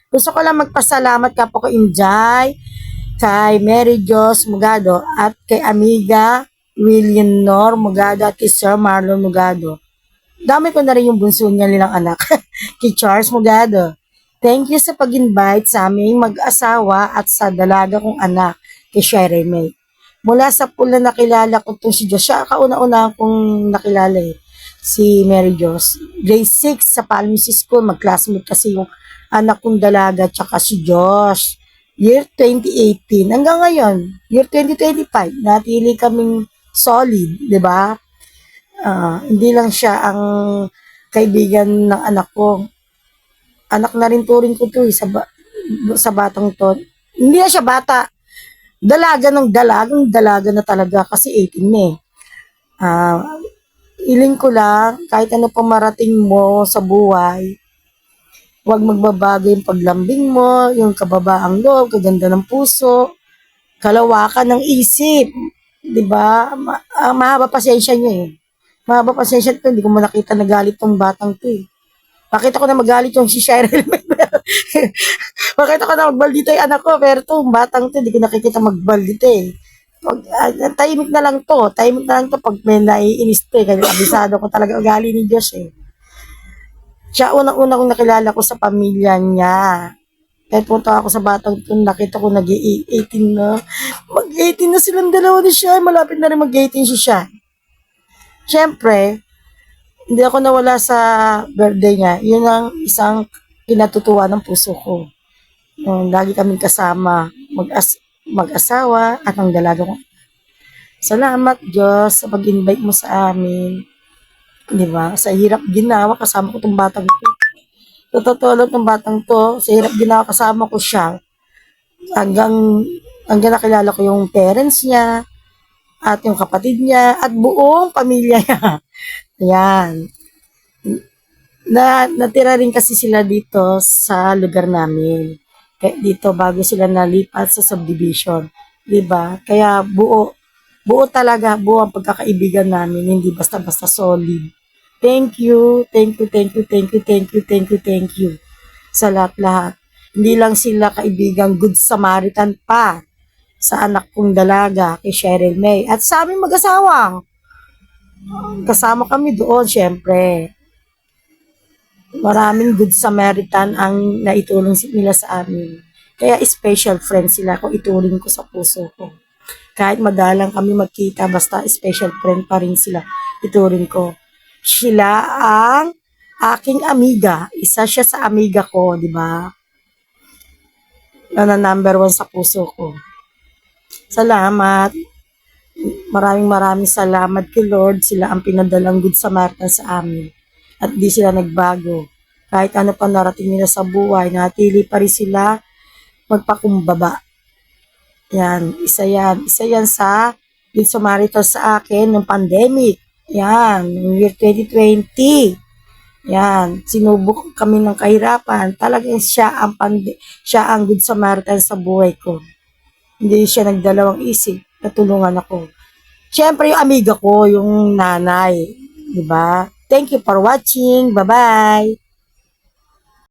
Gusto ko lang magpasalamat kapwa ko Injay, kay Mary Jos Mugado, at kay Amiga William Nor Mugado, at kay Sir Marlon Mugado. Dami ko na rin yung bunso niya nilang anak, kay Charles Mugado. Thank you sa pag-invite sa aming mag-asawa at sa dalaga kong anak, kay Sherry May. Mula sa pula nakilala ko itong si Jos. Siya kauna-una kong nakilala si Mary Jos. Grade 6 sa Palmisi School. Mag-classmate kasi yung anak kong dalaga tsaka si Josh. Year 2018 hanggang ngayon, year 2025, natili kaming solid, di ba? Hindi lang siya ang kaibigan ng anak ko. Anak na rin turing ko to sa batang to. Hindi na siya bata. Dalagang dalaga na talaga kasi 18 na eh. Ah, iling ko lang, kahit ano pa marating mo sa buhay, huwag magbabago yung paglambing mo, yung kababaang loob, kaganda ng puso, kalawakan ng isip. 'Di ba? Mahaba pasensya niyo eh. Mahaba pasensya to, hindi ko mo nakita nagalit tong batang to eh. Pakita ko na magalit yung si Cheryl. Pakita ko na magbaldita yung anak ko, pero itong batang to, hindi ko nakikita magbaldita eh. Tahimik na lang to, pag may naiinis to eh, kasi abisado ko talaga ugali ni Diyos eh. Siya unang-una kong nakilala ko sa pamilya niya. Kahit punta ako sa batang to, nakita ko nag-18 na. Mag-18 na silang dalawa ni siya, malapit na rin mag-18 si siya. Siyempre, hindi ako nawala sa birthday niya. Yun ang isang kinatutuwa ng puso ko. Lagi kaming kasama, mag-asawa at ang dalaga ko. Salamat Diyos sa pag-invite mo sa amin. Di ba? Sa hirap ginawa, kasama ko itong batang to. Sa totoo lang itong batang to, sa hirap ginawa, kasama ko siya. Hanggang nakilala ko yung parents niya, at yung kapatid niya, at buong pamilya niya. Yan. Natira rin kasi sila dito sa lugar namin. Dito bago sila nalipat sa subdivision. 'Di ba? Kaya buo talaga, buo ang pagkakaibigan namin, hindi basta-basta solid. Thank you, thank you, thank you, thank you, thank you, thank you, thank you sa lahat-lahat. Hindi lang sila kaibigan, good Samaritan pa sa anak kong dalaga, kay Cheryl May. At sa aming mag-asawa, kasama kami doon, syempre. Maraming good Samaritan ang naitulong nila sa amin. Kaya special friend sila kung ituring ko sa puso ko. Kahit madalang kami magkita, basta special friend pa rin sila, ituring ko. Sila ang aking amiga. Isa siya sa amiga ko, di ba? Na number 1 sa puso ko. Salamat. Maraming salamat kay Lord. Sila ang pinadalang good Samaritan sa amin. At di sila nagbago. Kahit ano pa narating nila sa buhay, natili pa rin sila magpakumbaba. Yan, isa yan. Isa yan sa good Samaritan sa akin ng pandemic. Yan, ng year 2020. Yan, sinubok kami ng kahirapan. Talagang siya ang good Samaritan sa buhay ko. Hindi siya nagdalawang isip, natulungan ako. Siyempre yung amiga ko, yung nanay, di ba? Thank you for watching. Bye-bye.